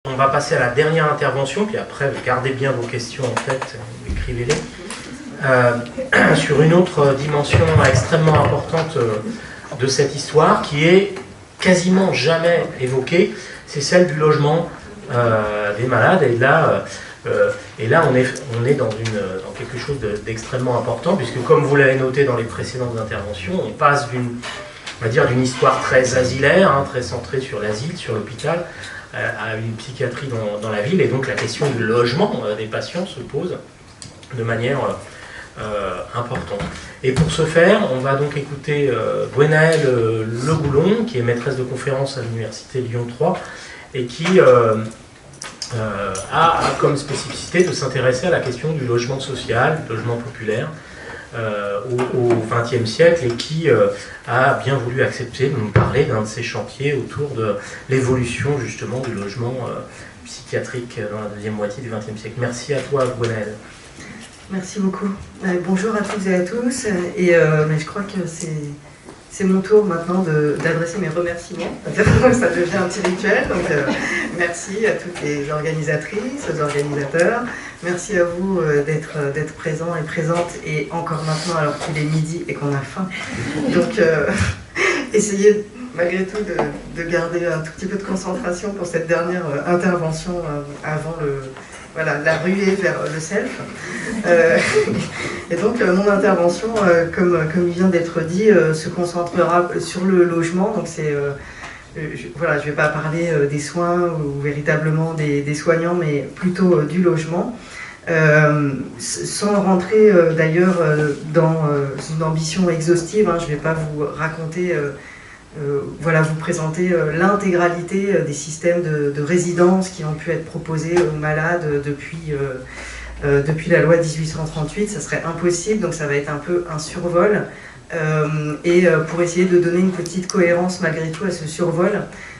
On va passer à la dernière intervention, puis après, gardez bien vos questions en tête, écrivez-les. Sur une autre dimension extrêmement importante de cette histoire, qui est quasiment jamais évoquée, c'est celle du logement des malades. Et là, on est dans quelque chose d'extrêmement important, puisque comme vous l'avez noté dans les précédentes interventions, on passe d'une histoire très asilaire, très centrée sur l'asile, sur l'hôpital, à une psychiatrie dans la ville, et donc la question du logement des patients se pose de manière importante. Et pour ce faire, on va donc écouter Gwenaëlle Le Goulon, qui est maîtresse de conférence à l'université Lyon 3, et qui a comme spécificité de s'intéresser à la question du logement social, du logement populaire, au XXe siècle, et qui a bien voulu accepter de nous parler d'un de ces chantiers autour de l'évolution justement du logement psychiatrique dans la deuxième moitié du XXe siècle. Merci à toi, Gwenaëlle. Merci beaucoup. Bonjour à toutes et à tous. Mais je crois que c'est mon tour maintenant d'adresser mes remerciements. Ça devient un petit rituel. Donc merci à toutes les organisatrices, aux organisateurs. Merci à vous d'être présents et présentes, et encore maintenant alors qu'il est midi et qu'on a faim. Donc essayez malgré tout de garder un tout petit peu de concentration pour cette dernière intervention avant la ruée vers le self. Et donc mon intervention, comme il vient d'être dit, se concentrera sur le logement. Donc je ne vais pas parler des soins ou véritablement des soignants, mais plutôt du logement. Sans rentrer d'ailleurs dans une ambition exhaustive, je ne vais pas vous raconter, vous présenter l'intégralité des systèmes de résidence qui ont pu être proposés aux malades depuis la loi 1838. Ça serait impossible, donc ça va être un peu un survol. Pour essayer de donner une petite cohérence malgré tout à ce survol,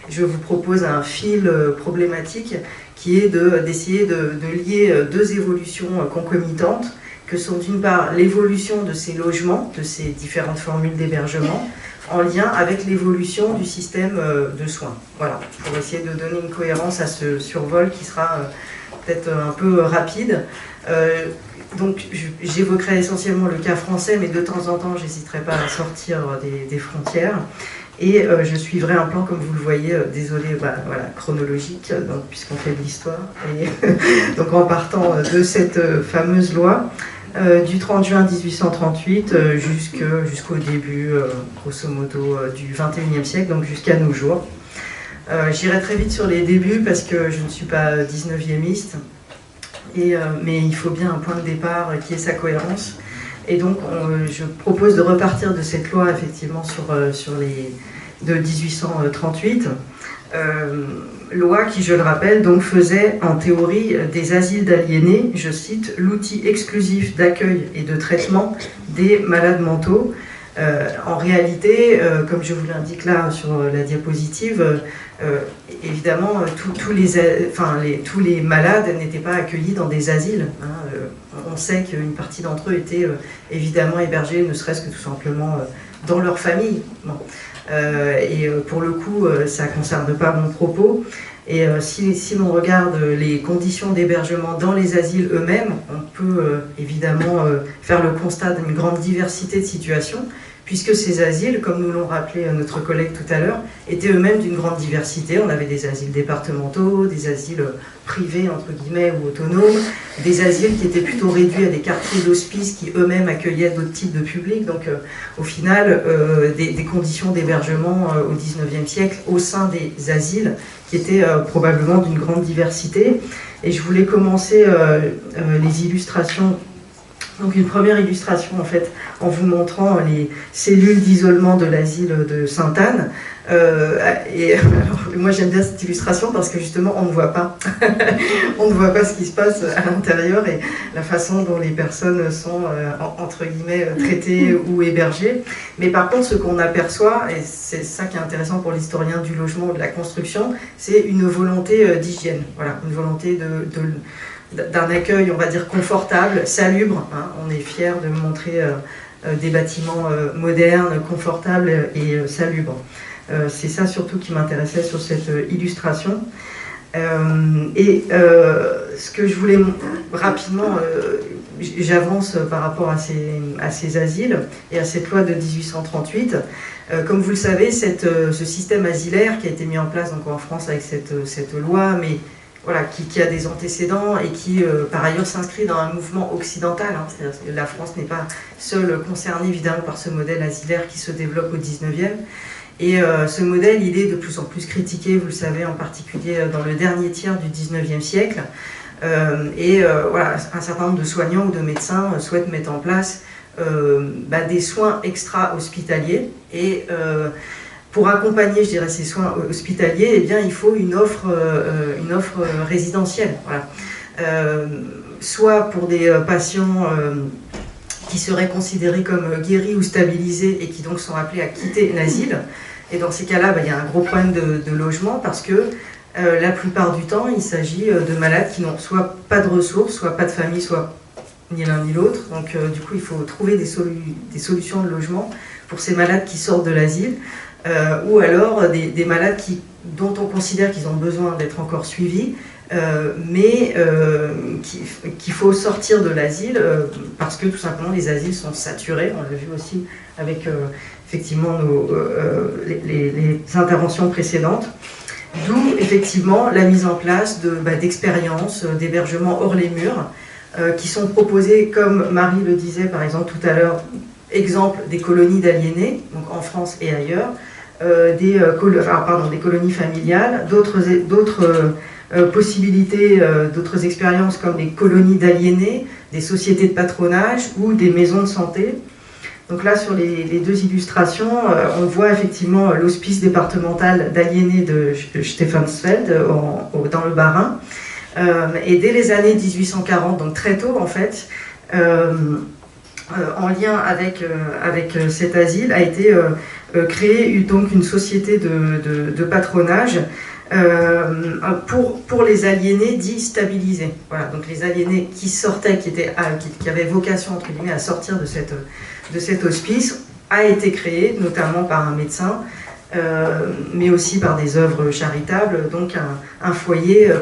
je vous propose un fil problématique qui est d'essayer de lier deux évolutions concomitantes, que sont d'une part l'évolution de ces logements, de ces différentes formules d'hébergement, en lien avec l'évolution du système de soins. Voilà, pour essayer de donner une cohérence à ce survol qui sera peut-être un peu rapide. Donc j'évoquerai essentiellement le cas français, mais de temps en temps, je n'hésiterai pas à sortir des frontières. Et je suivrai un plan, comme vous le voyez, désolé, chronologique, puisqu'on fait de l'histoire. Et donc en partant de cette fameuse loi du 30 juin 1838 jusqu'au début, grosso modo, du 21e siècle, donc jusqu'à nos jours. J'irai très vite sur les débuts parce que je ne suis pas 19e-iste, mais il faut bien un point de départ qui ait sa cohérence. Et donc, je propose de repartir de cette loi, effectivement, de 1838, loi qui, je le rappelle, donc faisait en théorie des asiles d'aliénés, je cite, l'outil exclusif d'accueil et de traitement des malades mentaux. En réalité, comme je vous l'indique là sur la diapositive, évidemment, tous les malades n'étaient pas accueillis dans des asiles. On sait qu'une partie d'entre eux étaient évidemment hébergés, ne serait-ce que tout simplement dans leur famille. Bon. Pour le coup, ça ne concerne pas mon propos. Et si l'on regarde les conditions d'hébergement dans les asiles eux-mêmes, on peut évidemment faire le constat d'une grande diversité de situations, puisque ces asiles, comme nous l'ont rappelé notre collègue tout à l'heure, étaient eux-mêmes d'une grande diversité. On avait des asiles départementaux, des asiles privés, entre guillemets, ou autonomes, des asiles qui étaient plutôt réduits à des quartiers d'hospice qui eux-mêmes accueillaient d'autres types de publics. Donc au final, des conditions d'hébergement au XIXe siècle au sein des asiles qui étaient probablement d'une grande diversité. Et je voulais commencer les illustrations. Donc une première illustration en fait en vous montrant les cellules d'isolement de l'asile de Sainte-Anne. Moi j'aime bien cette illustration parce que justement on ne voit pas, on ne voit pas ce qui se passe à l'intérieur et la façon dont les personnes sont entre guillemets traitées ou hébergées. Mais par contre ce qu'on aperçoit, et c'est ça qui est intéressant pour l'historien du logement ou de la construction, c'est une volonté d'hygiène. Voilà, une volonté d'un accueil, on va dire, confortable, salubre. On est fiers de montrer des bâtiments modernes, confortables et salubres. C'est ça surtout qui m'intéressait sur cette illustration. Ce que je voulais rapidement, j'avance par rapport à ces asiles et à cette loi de 1838. Comme vous le savez, ce système asilaire qui a été mis en place donc, en France avec cette loi, mais voilà, qui a des antécédents et qui, par ailleurs, s'inscrit dans un mouvement occidental. Hein, c'est-à-dire que la France n'est pas seule concernée, évidemment, par ce modèle asilaire qui se développe au 19e. Et ce modèle, il est de plus en plus critiqué, vous le savez, en particulier dans le dernier tiers du 19e siècle. Voilà, un certain nombre de soignants ou de médecins souhaitent mettre en place des soins extra-hospitaliers. Et pour accompagner, je dirais, ces soins hospitaliers, eh bien, il faut une offre résidentielle. Voilà. Soit pour des patients qui seraient considérés comme guéris ou stabilisés et qui donc sont appelés à quitter l'asile. Et dans ces cas-là, il y a un gros problème de logement parce que la plupart du temps, il s'agit de malades qui n'ont soit pas de ressources, soit pas de famille, soit ni l'un ni l'autre. Donc du coup, il faut trouver des solutions de logement pour ces malades qui sortent de l'asile, ou alors des malades dont on considère qu'ils ont besoin d'être encore suivis, mais qu'il faut sortir de l'asile parce que tout simplement les asiles sont saturés. On l'a vu aussi avec effectivement les interventions précédentes. D'où effectivement la mise en place d'expériences d'hébergement hors les murs qui sont proposées, comme Marie le disait par exemple tout à l'heure, exemple des colonies d'aliénés, donc en France et ailleurs, des colonies familiales, d'autres possibilités, d'autres expériences comme les colonies d'aliénés, des sociétés de patronage ou des maisons de santé. Donc là, sur les deux illustrations, on voit effectivement l'hospice départemental d'aliénés de Stephansfeld dans le Bas-Rhin. Et dès les années 1840, donc très tôt en fait, en lien avec cet asile, a été créée donc une société de patronage pour les aliénés dits stabilisés. Voilà, donc les aliénés qui sortaient, qui avaient vocation entre guillemets à sortir de cet hospice, a été créé notamment par un médecin, mais aussi par des œuvres charitables, donc un foyer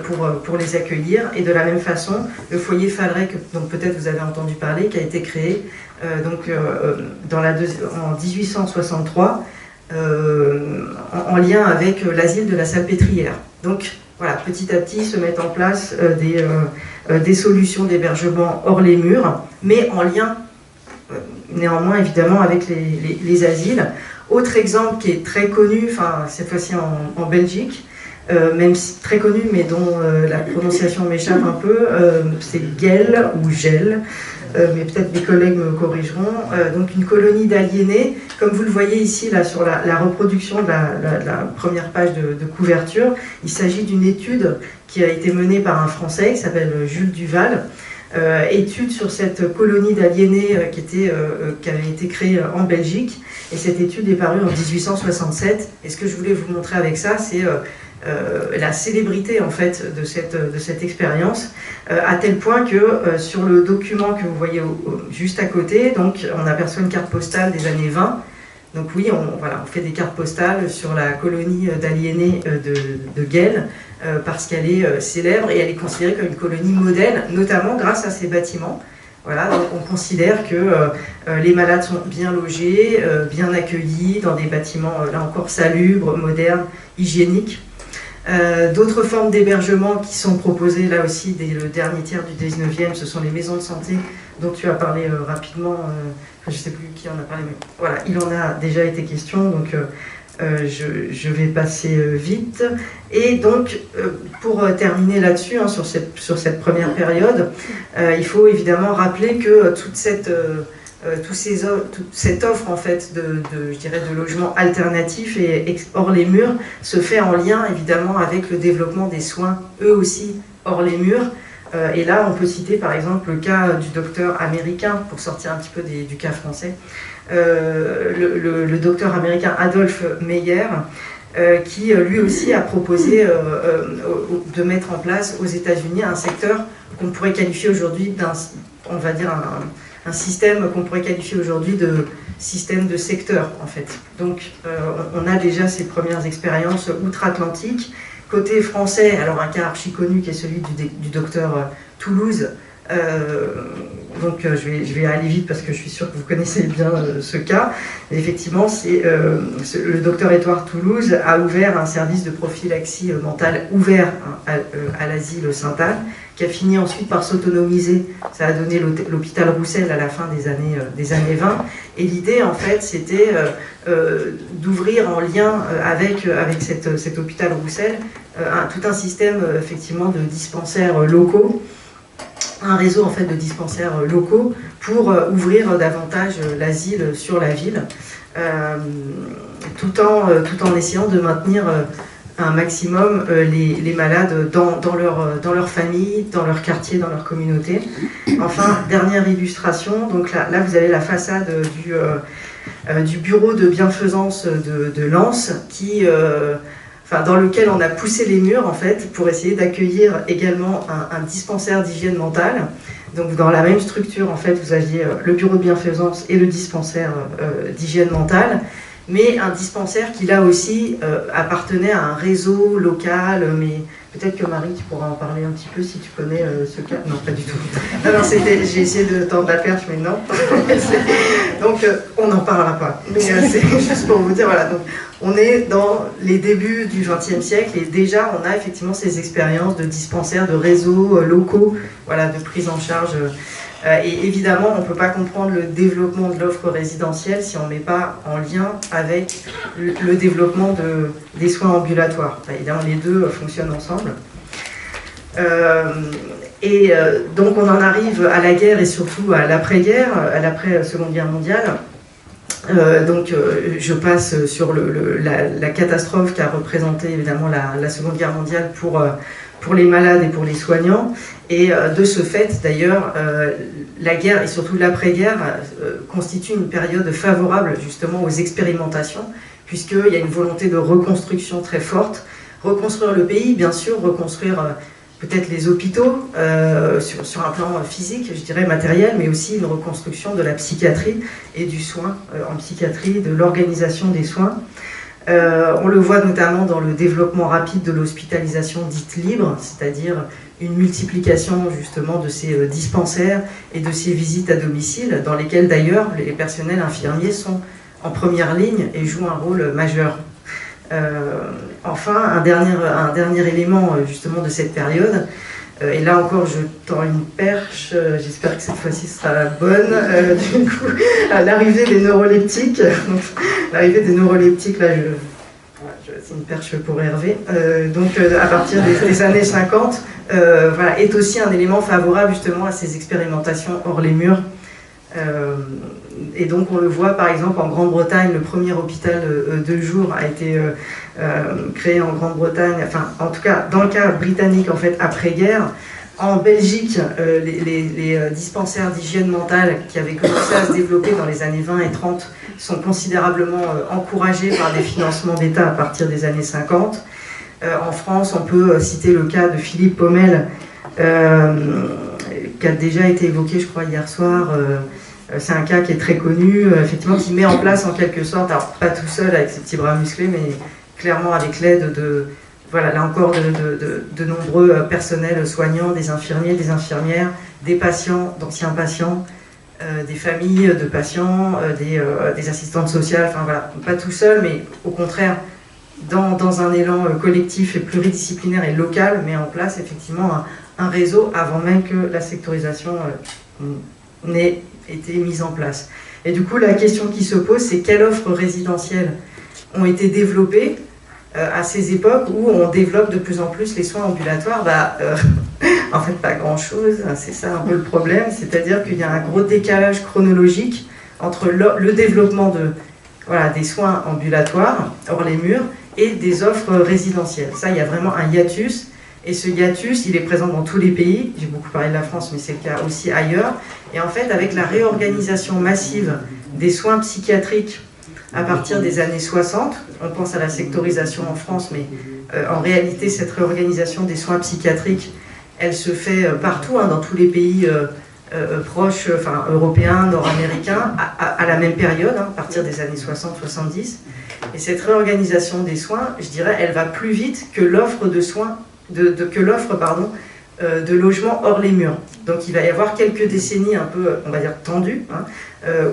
pour les accueillir. Et de la même façon, le foyer Falrey, dont peut-être vous avez entendu parler, qui a été créé en 1863, en lien avec l'asile de la Salpêtrière. Donc voilà, petit à petit se mettent en place des solutions d'hébergement hors les murs, mais en lien néanmoins évidemment avec les asiles. Autre exemple qui est très connu, enfin cette fois-ci en Belgique, même si très connu mais dont la prononciation m'échappe un peu, c'est Gel ou Gel, mais peut-être mes collègues me corrigeront. Donc une colonie d'aliénés, comme vous le voyez ici là, sur la reproduction de la première page de couverture, il s'agit d'une étude qui a été menée par un Français qui s'appelle Jules Duval, étude sur cette colonie d'aliénés qui avait été créée en Belgique, et cette étude est parue en 1867. Et ce que je voulais vous montrer avec ça, c'est la célébrité en fait de cette expérience, à tel point que sur le document que vous voyez juste à côté, donc on aperçoit une carte postale des années 20. Donc oui, on fait des cartes postales sur la colonie d'aliénés de Gel, parce qu'elle est célèbre et elle est considérée comme une colonie modèle, notamment grâce à ses bâtiments. Voilà, donc on considère que les malades sont bien logés, bien accueillis dans des bâtiments, là encore, salubres, modernes, hygiéniques. D'autres formes d'hébergement qui sont proposées là aussi dès le dernier tiers du 19e, ce sont les maisons de santé dont tu as parlé rapidement, je ne sais plus qui en a parlé, mais voilà, il en a déjà été question, donc je vais passer vite. Et donc, pour terminer là-dessus, hein, sur cette première période, il faut évidemment rappeler que toute cette offre en fait je dirais, de logements alternatifs et hors les murs se fait en lien évidemment avec le développement des soins, eux aussi, hors les murs. Et là, on peut citer par exemple le cas du docteur américain, pour sortir un petit peu du cas français, le docteur américain Adolphe Meyer, qui lui aussi a proposé de mettre en place aux États-Unis un secteur qu'on pourrait qualifier aujourd'hui on va dire un système qu'on pourrait qualifier aujourd'hui de système de secteur en fait. Donc on a déjà ces premières expériences outre-Atlantique côté français, alors un cas archi connu qui est celui du docteur Toulouse. Donc je vais aller vite parce que je suis sûre que vous connaissez bien ce cas. Et effectivement, le docteur Édouard Toulouse a ouvert un service de prophylaxie mentale ouvert à l'asile Sainte-Anne, qui a fini ensuite par s'autonomiser. Ça a donné l'hôpital Roussel à la fin des années 20. Et l'idée, en fait, c'était d'ouvrir en lien avec cet hôpital Roussel tout un système effectivement de dispensaires locaux, un réseau en fait de dispensaires locaux pour ouvrir davantage l'asile sur la ville, tout en essayant de maintenir un maximum les malades dans leur famille, dans leur quartier, dans leur communauté. Enfin, dernière illustration, donc là vous avez la façade du bureau de bienfaisance de Lens dans lequel on a poussé les murs en fait pour essayer d'accueillir également un dispensaire d'hygiène mentale. Donc dans la même structure en fait vous aviez le bureau de bienfaisance et le dispensaire d'hygiène mentale, mais un dispensaire qui là aussi appartenait à un réseau local, mais peut-être que Marie tu pourras en parler un petit peu si tu connais ce cas. Non, pas du tout. Non, j'ai essayé de tendre la perche, mais non. Donc on n'en parlera pas. Mais c'est juste pour vous dire, voilà, donc on est dans les débuts du XXe siècle et déjà on a effectivement ces expériences de dispensaires, de réseaux locaux, voilà, de prise en charge. Et évidemment, on ne peut pas comprendre le développement de l'offre résidentielle si on ne met pas en lien avec le développement des soins ambulatoires. Évidemment, les deux fonctionnent ensemble. Donc on en arrive à la guerre et surtout à l'après-guerre, à l'après-Seconde Guerre mondiale. Je passe sur la catastrophe qu'a représenté évidemment la Seconde Guerre mondiale pour les malades et pour les soignants. Et de ce fait, d'ailleurs, la guerre et surtout l'après-guerre constitue une période favorable justement aux expérimentations, puisqu'il y a une volonté de reconstruction très forte. Reconstruire le pays, bien sûr, reconstruire peut-être les hôpitaux sur un plan physique, je dirais matériel, mais aussi une reconstruction de la psychiatrie et du soin en psychiatrie, de l'organisation des soins. On le voit notamment dans le développement rapide de l'hospitalisation dite libre, c'est-à-dire une multiplication justement de ces dispensaires et de ces visites à domicile, dans lesquelles d'ailleurs les personnels infirmiers sont en première ligne et jouent un rôle majeur. Enfin, un dernier élément justement de cette période, et là encore je tends une perche, j'espère que cette fois-ci sera la bonne, du coup, l'arrivée des neuroleptiques. L'arrivée des neuroleptiques, là c'est une perche pour Hervé, à partir des années 50, est aussi un élément favorable justement à ces expérimentations hors les murs. Et donc on le voit par exemple en Grande-Bretagne, le premier hôpital de jour a été créé en Grande-Bretagne, enfin en tout cas dans le cas britannique en fait après-guerre. En Belgique, les dispensaires d'hygiène mentale qui avaient commencé à se développer dans les années 20 et 30 sont considérablement encouragés par des financements d'État à partir des années 50. En France, on peut citer le cas de Philippe Pommel, qui a déjà été évoqué je crois hier soir. C'est un cas qui est très connu, effectivement, qui met en place en quelque sorte, alors pas tout seul avec ses petits bras musclés, mais clairement avec l'aide là encore, de nombreux personnels soignants, des infirmiers, des infirmières, des patients, d'anciens patients, des familles de patients, des assistantes sociales, enfin voilà, pas tout seul, mais au contraire, dans un élan collectif et pluridisciplinaire et local, met en place effectivement un réseau avant même que la sectorisation n'ait été mise en place. Et du coup, la question qui se pose, c'est quelles offres résidentielles ont été développées à ces époques où on développe de plus en plus les soins ambulatoires. En fait, pas grand-chose, c'est ça un peu le problème, c'est-à-dire qu'il y a un gros décalage chronologique entre le développement des soins ambulatoires hors les murs et des offres résidentielles. Ça, il y a vraiment un hiatus. Et ce hiatus, il est présent dans tous les pays. J'ai beaucoup parlé de la France, mais c'est le cas aussi ailleurs. Et en fait, avec la réorganisation massive des soins psychiatriques à partir des années 60, on pense à la sectorisation en France, mais en réalité, cette réorganisation des soins psychiatriques, elle se fait partout, dans tous les pays proches, européens, nord-américains, à la même période, à partir des années 60-70. Et cette réorganisation des soins, je dirais, elle va plus vite que l'offre de soins, de logements hors les murs. Donc il va y avoir quelques décennies un peu, on va dire, tendues, hein,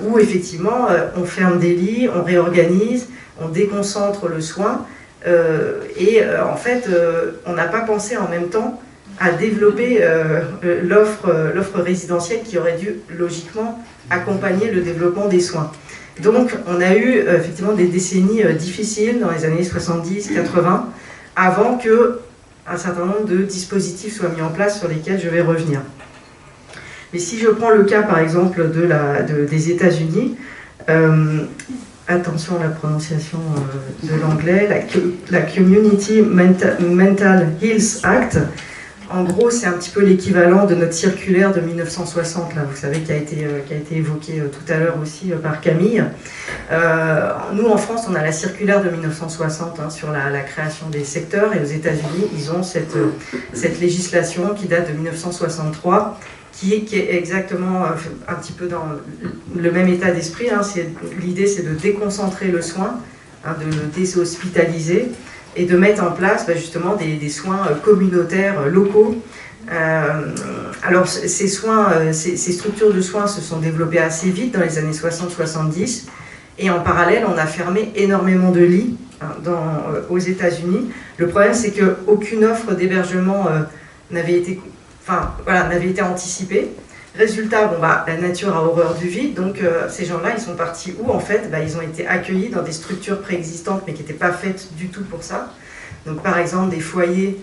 où effectivement on ferme des lits, on réorganise, on déconcentre le soin, en fait on n'a pas pensé en même temps à développer l'offre résidentielle qui aurait dû logiquement accompagner le développement des soins. Donc on a eu effectivement des décennies difficiles dans les années 70-80 avant que un certain nombre de dispositifs soient mis en place sur lesquels je vais revenir. Mais si je prends le cas par exemple des États-Unis, attention à la prononciation de l'anglais, la Community Mental Health Act, en gros c'est un petit peu l'équivalent de notre circulaire de 1960, là, vous savez, qui a été évoqué tout à l'heure aussi par Camille. Nous en France on a la circulaire de 1960 sur la création des secteurs, et aux États-Unis ils ont cette législation qui date de 1963, qui est exactement un petit peu dans le même état d'esprit. L'idée c'est de déconcentrer le soin, de le déshospitaliser, et de mettre en place justement des soins communautaires locaux. Alors ces structures de soins se sont développées assez vite dans les années 60-70, et en parallèle on a fermé énormément de lits aux États-Unis. Le problème c'est qu'aucune offre d'hébergement n'avait été anticipée. Résultat, la nature a horreur du vide, donc ces gens-là, ils sont partis où en fait? Ils ont été accueillis dans des structures préexistantes, mais qui n'étaient pas faites du tout pour ça. Donc par exemple, des foyers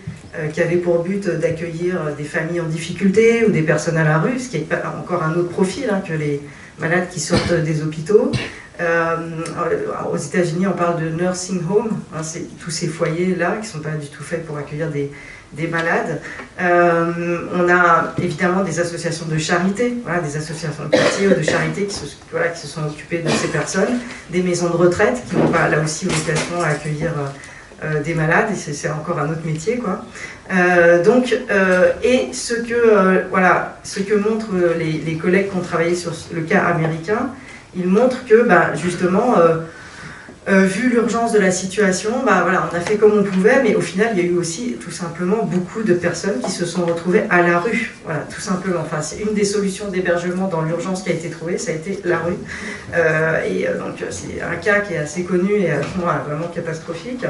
qui avaient pour but d'accueillir des familles en difficulté ou des personnes à la rue, ce qui est encore un autre profil que les malades qui sortent des hôpitaux. Aux États-Unis, on parle de nursing home, c'est tous ces foyers-là qui ne sont pas du tout faits pour accueillir des malades. On a évidemment des associations de charité, des associations de quartier ou de charité qui se sont occupées de ces personnes, des maisons de retraite qui n'ont pas là aussi vocation à accueillir des malades, et c'est encore un autre métier, quoi. Et ce que montrent les collègues qui ont travaillé sur le cas américain, ils montrent que justement vu l'urgence de la situation, on a fait comme on pouvait, mais au final, il y a eu aussi tout simplement beaucoup de personnes qui se sont retrouvées à la rue. Voilà, tout simplement. Enfin, c'est une des solutions d'hébergement dans l'urgence qui a été trouvée, ça a été la rue. Donc, c'est un cas qui est assez connu et vraiment catastrophique.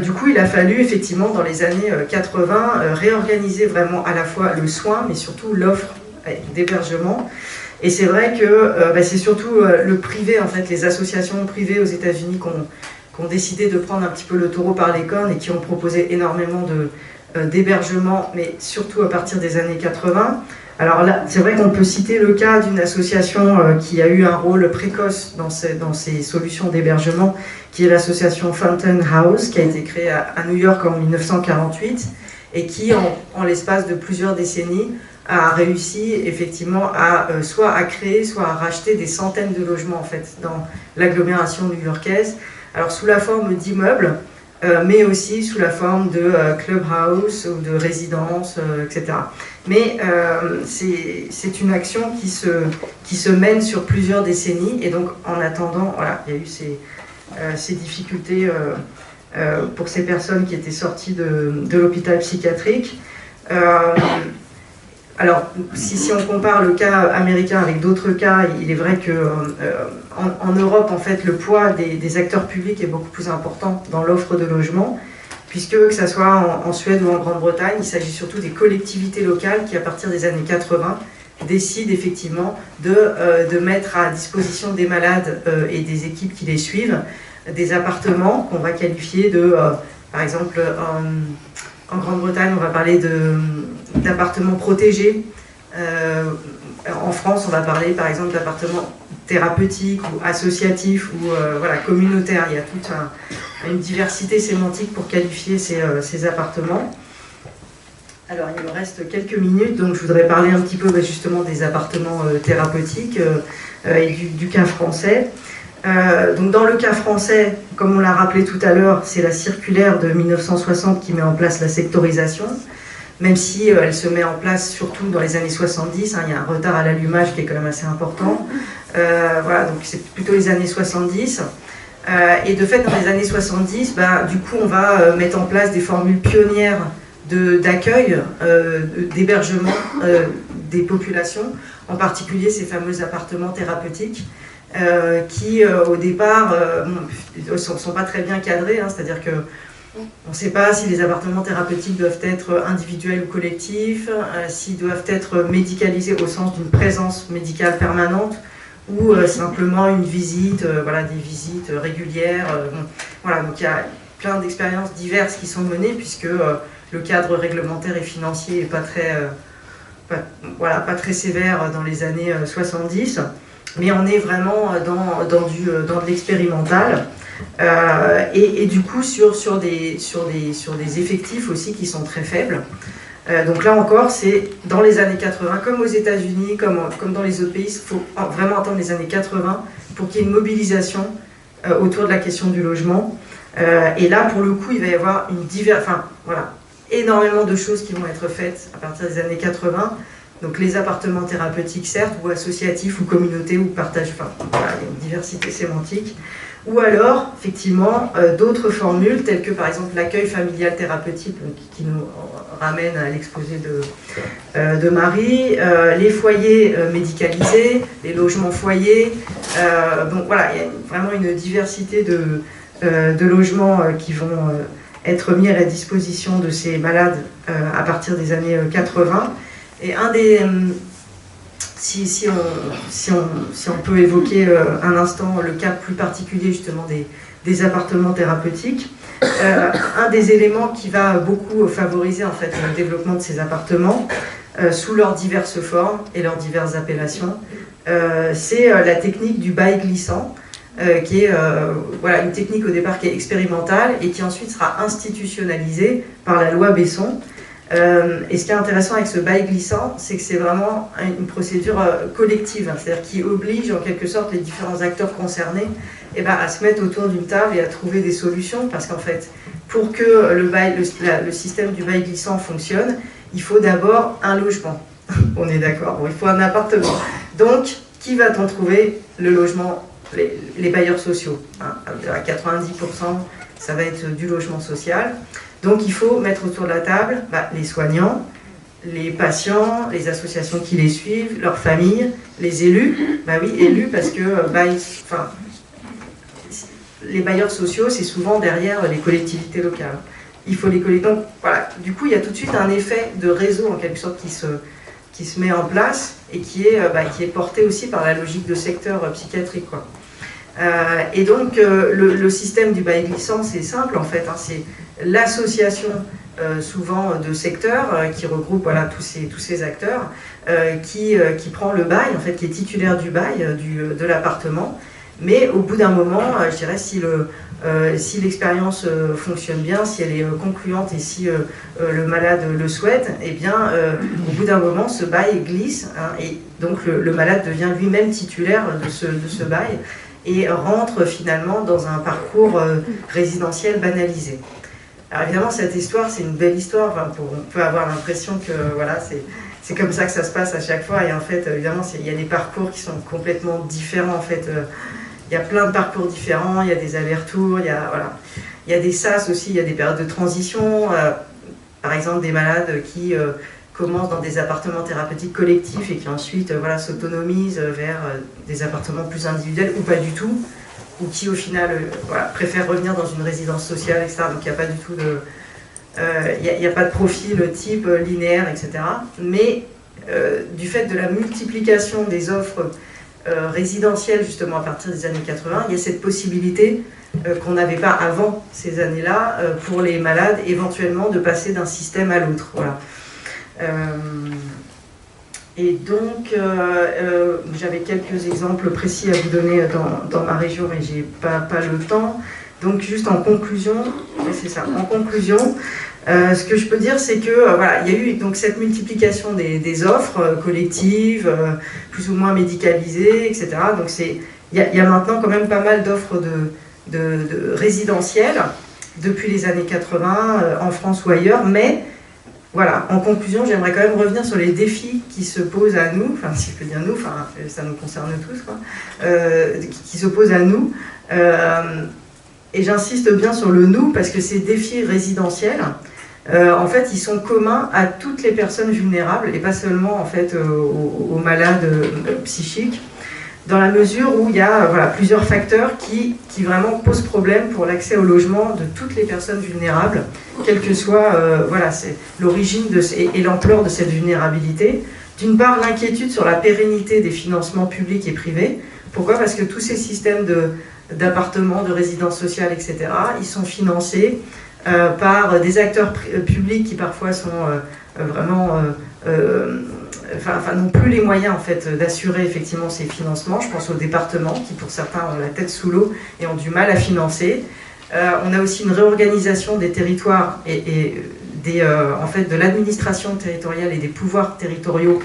Du coup, il a fallu effectivement, dans les années 80, réorganiser vraiment à la fois le soin, mais surtout l'offre d'hébergement. Et c'est vrai que c'est surtout le privé, en fait, les associations privées aux États-Unis qui ont décidé de prendre un petit peu le taureau par les cornes et qui ont proposé énormément d'hébergement, mais surtout à partir des années 80. Alors là, c'est vrai qu'on peut citer le cas d'une association qui a eu un rôle précoce dans ces solutions d'hébergement, qui est l'association Fountain House, qui a été créée à New York en 1948 et qui, en l'espace de plusieurs décennies, a réussi effectivement soit à créer, soit à racheter des centaines de logements en fait dans l'agglomération new-yorkaise. Alors sous la forme d'immeubles, mais aussi sous la forme de clubhouse ou de résidences, etc. Mais c'est une action qui se mène sur plusieurs décennies, et donc en attendant, voilà, il y a eu ces difficultés pour ces personnes qui étaient sorties de l'hôpital psychiatrique. Alors, si on compare le cas américain avec d'autres cas, il est vrai qu'en Europe, en fait, le poids des acteurs publics est beaucoup plus important dans l'offre de logement, puisque que ce soit en Suède ou en Grande-Bretagne, il s'agit surtout des collectivités locales qui, à partir des années 80, décident effectivement de mettre à disposition des malades et des équipes qui les suivent des appartements qu'on va qualifier par exemple, en Grande-Bretagne, on va parler d'appartements protégés. En France, on va parler par exemple d'appartements thérapeutiques ou associatifs ou communautaires. Il y a toute une diversité sémantique pour qualifier ces appartements. Alors, il me reste quelques minutes, donc je voudrais parler un petit peu justement des appartements thérapeutiques et du cas français. Donc dans le cas français, comme on l'a rappelé tout à l'heure, c'est la circulaire de 1960 qui met en place la sectorisation, même si elle se met en place surtout dans les années 70, il y a un retard à l'allumage qui est quand même assez important. Voilà, donc c'est plutôt les années 70. Et de fait, dans les années 70, du coup, on va mettre en place des formules pionnières d'accueil, d'hébergement des populations, en particulier ces fameux appartements thérapeutiques, qui au départ ne sont pas très bien cadrés, hein, c'est-à-dire que on ne sait pas si les appartements thérapeutiques doivent être individuels ou collectifs, s'ils doivent être médicalisés au sens d'une présence médicale permanente, ou simplement une visite, voilà, des visites régulières. Voilà, donc il y a plein d'expériences diverses qui sont menées, puisque le cadre réglementaire et financier n'est pas très sévère dans les années 70, mais on est vraiment dans de l'expérimental. Et du coup sur des effectifs aussi qui sont très faibles. Donc là encore, c'est dans les années 80, comme aux États-Unis, comme dans les autres pays, il faut vraiment attendre les années 80 pour qu'il y ait une mobilisation autour de la question du logement. Et là, pour le coup, il va y avoir énormément de choses qui vont être faites à partir des années 80. Donc les appartements thérapeutiques, certes, ou associatifs, ou communautés, ou partage, voilà, il y a une diversité sémantique. Ou alors, effectivement, d'autres formules, telles que par exemple l'accueil familial thérapeutique, qui nous ramène à l'exposé de Marie, les foyers médicalisés, les logements foyers. Donc voilà, il y a vraiment une diversité de logements qui vont être mis à la disposition de ces malades à partir des années 80. Et si on peut évoquer un instant le cas plus particulier justement des appartements thérapeutiques, un des éléments qui va beaucoup favoriser en fait le développement de ces appartements sous leurs diverses formes et leurs diverses appellations, c'est la technique du bail glissant, qui est une technique au départ qui est expérimentale et qui ensuite sera institutionnalisée par la loi Besson. Et ce qui est intéressant avec ce bail glissant, c'est que c'est vraiment une procédure collective, hein, c'est-à-dire qui oblige en quelque sorte les différents acteurs concernés à se mettre autour d'une table et à trouver des solutions, parce qu'en fait, pour que le système du bail glissant fonctionne, il faut d'abord un logement. On est d'accord, bon, il faut un appartement. Donc, qui va-t-on trouver? Le logement, les bailleurs sociaux. Hein, à 90%, ça va être du logement social. Donc il faut mettre autour de la table les soignants, les patients, les associations qui les suivent, leurs familles, les élus. Oui, élus parce que les bailleurs sociaux, c'est souvent derrière les collectivités locales. Il faut les coller. Donc voilà, du coup il y a tout de suite un effet de réseau en quelque sorte qui se met en place et qui est porté aussi par la logique de secteur psychiatrique, quoi. Et donc le système du bail glissant, c'est simple en fait, hein, c'est l'association souvent de secteurs qui regroupe tous ces acteurs qui prend le bail, en fait, qui est titulaire du bail de l'appartement. Mais au bout d'un moment, je dirais, si l'expérience fonctionne bien, si elle est concluante et si le malade le souhaite, eh bien, au bout d'un moment, ce bail glisse, hein, et donc le malade devient lui-même titulaire de ce bail et rentre finalement dans un parcours résidentiel banalisé. Alors évidemment, cette histoire, c'est une belle histoire, on peut avoir l'impression que voilà, c'est comme ça que ça se passe à chaque fois, et en fait, évidemment, il y a des parcours qui sont complètement différents, en fait. Il y a plein de parcours différents, il y a des allers-retours, il y a des sas aussi, il y a des périodes de transition, par exemple des malades qui commencent dans des appartements thérapeutiques collectifs et qui ensuite s'autonomisent vers des appartements plus individuels ou pas du tout, ou qui au final préfèrent revenir dans une résidence sociale, etc. Donc il n'y a pas du tout il a pas de profil type linéaire, etc. Mais du fait de la multiplication des offres résidentielles justement à partir des années 80, il y a cette possibilité qu'on n'avait pas avant ces années-là pour les malades éventuellement de passer d'un système à l'autre. Voilà. Et donc, j'avais quelques exemples précis à vous donner dans ma région, mais j'ai pas le temps. Donc, juste en conclusion, c'est ça. En conclusion, ce que je peux dire, c'est que il y a eu donc cette multiplication des offres collectives, plus ou moins médicalisées, etc. Donc, il y a maintenant quand même pas mal d'offres de résidentielles depuis les années 80 en France ou ailleurs, mais voilà, en conclusion, j'aimerais quand même revenir sur les défis qui se posent à nous, enfin si je peux dire nous, enfin ça nous concerne tous, quoi, qui s'opposent à nous. Et j'insiste bien sur le nous parce que ces défis résidentiels, en fait, ils sont communs à toutes les personnes vulnérables et pas seulement en fait aux malades psychiques, dans la mesure où il y a voilà, plusieurs facteurs qui vraiment posent problème pour l'accès au logement de toutes les personnes vulnérables, quelle que soit voilà, l'origine et l'ampleur de cette vulnérabilité. D'une part, l'inquiétude sur la pérennité des financements publics et privés. Pourquoi ? Parce que tous ces systèmes d'appartements, de résidences sociales, etc., ils sont financés par des acteurs publics qui parfois sont vraiment... n'ont plus les moyens en fait, d'assurer effectivement ces financements. Je pense aux départements qui pour certains ont la tête sous l'eau et ont du mal à financer. On a aussi une réorganisation des territoires et en fait, de l'administration territoriale et des pouvoirs territoriaux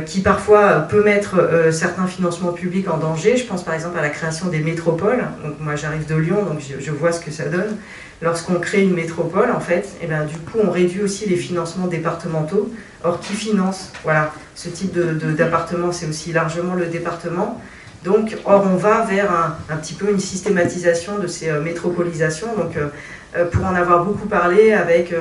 qui parfois peut mettre certains financements publics en danger. Je pense par exemple à la création des métropoles. Donc, moi j'arrive de Lyon, donc je vois ce que ça donne. Lorsqu'on crée une métropole, en fait, et bien, du coup on réduit aussi les financements départementaux. Or, qui finance voilà, ce type d'appartement, c'est aussi largement le département. Donc, or, on va vers un petit peu une systématisation de ces métropolisations. Donc, pour en avoir beaucoup parlé avec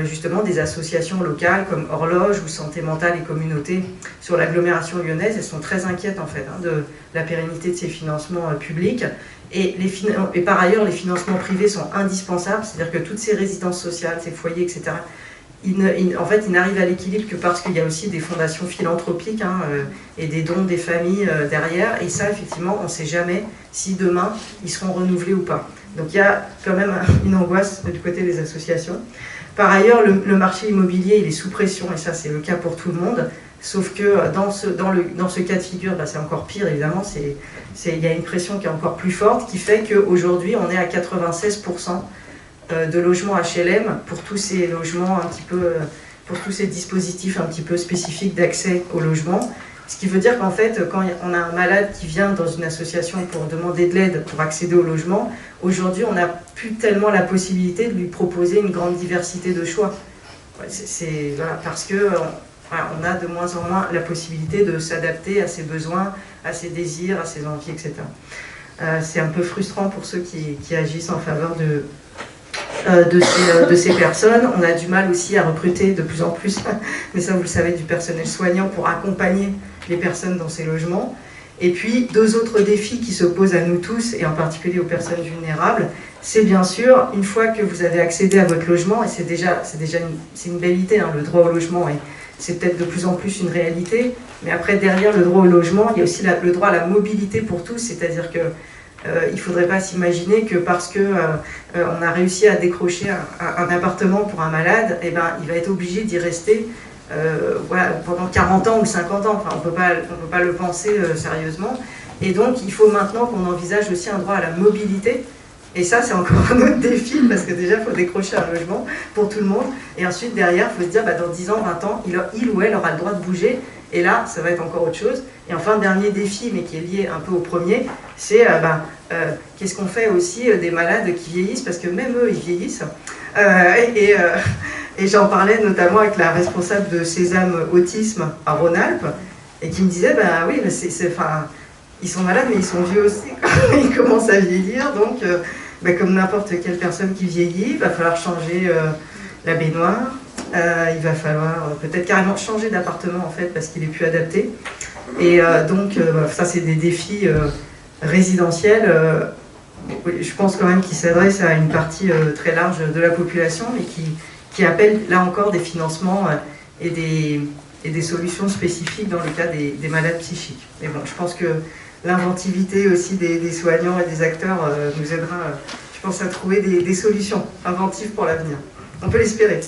justement des associations locales comme Horloge ou Santé Mentale et Communauté sur l'agglomération lyonnaise, elles sont très inquiètes en fait de la pérennité de ces financements publics. Et par ailleurs, les financements privés sont indispensables, c'est-à-dire que toutes ces résidences sociales, ces foyers, etc., en fait, ils n'arrivent à l'équilibre que parce qu'il y a aussi des fondations philanthropiques et des dons des familles derrière. Et ça, effectivement, on ne sait jamais si demain, ils seront renouvelés ou pas. Donc il y a quand même une angoisse du côté des associations. Par ailleurs, le marché immobilier, il est sous pression, et ça, c'est le cas pour tout le monde. Sauf que dans ce cas de figure, bah, c'est encore pire, évidemment. Il y a une pression qui est encore plus forte, qui fait qu'aujourd'hui, on est à 96% de logements HLM pour tous ces logements un petit peu, pour tous ces dispositifs un petit peu spécifiques d'accès au logement. Ce qui veut dire qu'en fait, quand on a un malade qui vient dans une association pour demander de l'aide pour accéder au logement, aujourd'hui, on n'a plus tellement la possibilité de lui proposer une grande diversité de choix. Voilà, parce que voilà, on a de moins en moins la possibilité de s'adapter à ses besoins, à ses désirs, à ses envies, etc. C'est un peu frustrant pour ceux qui agissent en faveur de ces personnes. On a du mal aussi à recruter de plus en plus, mais ça vous le savez, du personnel soignant pour accompagner les personnes dans ces logements. Et puis, deux autres défis qui s'opposent à nous tous, et en particulier aux personnes vulnérables, c'est bien sûr, une fois que vous avez accédé à votre logement, et c'est une belle idée, hein, le droit au logement, et c'est peut-être de plus en plus une réalité, mais après, derrière le droit au logement, il y a aussi le droit à la mobilité pour tous, c'est-à-dire que il ne faudrait pas s'imaginer que parce qu'on a réussi à décrocher un appartement pour un malade, eh ben, il va être obligé d'y rester voilà, pendant 40 ans ou 50 ans. Enfin, on peut pas le penser sérieusement. Et donc, il faut maintenant qu'on envisage aussi un droit à la mobilité. Et ça, c'est encore un autre défi, parce que déjà, il faut décrocher un logement pour tout le monde. Et ensuite, derrière, il faut se dire, bah, dans 10 ans, 20 ans, il ou elle aura le droit de bouger. Et là, ça va être encore autre chose. Et enfin, dernier défi, mais qui est lié un peu au premier, c'est qu'est-ce qu'on fait aussi des malades qui vieillissent, parce que même eux, ils vieillissent. Et j'en parlais notamment avec la responsable de Sésame Autisme à Rhône-Alpes, et qui me disait, bah oui, ils sont malades, mais ils sont vieux aussi. Ils commencent à vieillir, donc comme n'importe quelle personne qui vieillit, il va falloir changer la baignoire. Il va falloir peut-être carrément changer d'appartement en fait parce qu'il est plus adapté. Et donc ça c'est des défis résidentiels. Je pense quand même qu'ils s'adressent à une partie très large de la population, mais qui appellent là encore des financements et des solutions spécifiques dans le cas des malades psychiques. Mais bon, je pense que l'inventivité aussi des soignants et des acteurs nous aidera, je pense, à trouver des solutions inventives pour l'avenir. On peut l'espérer.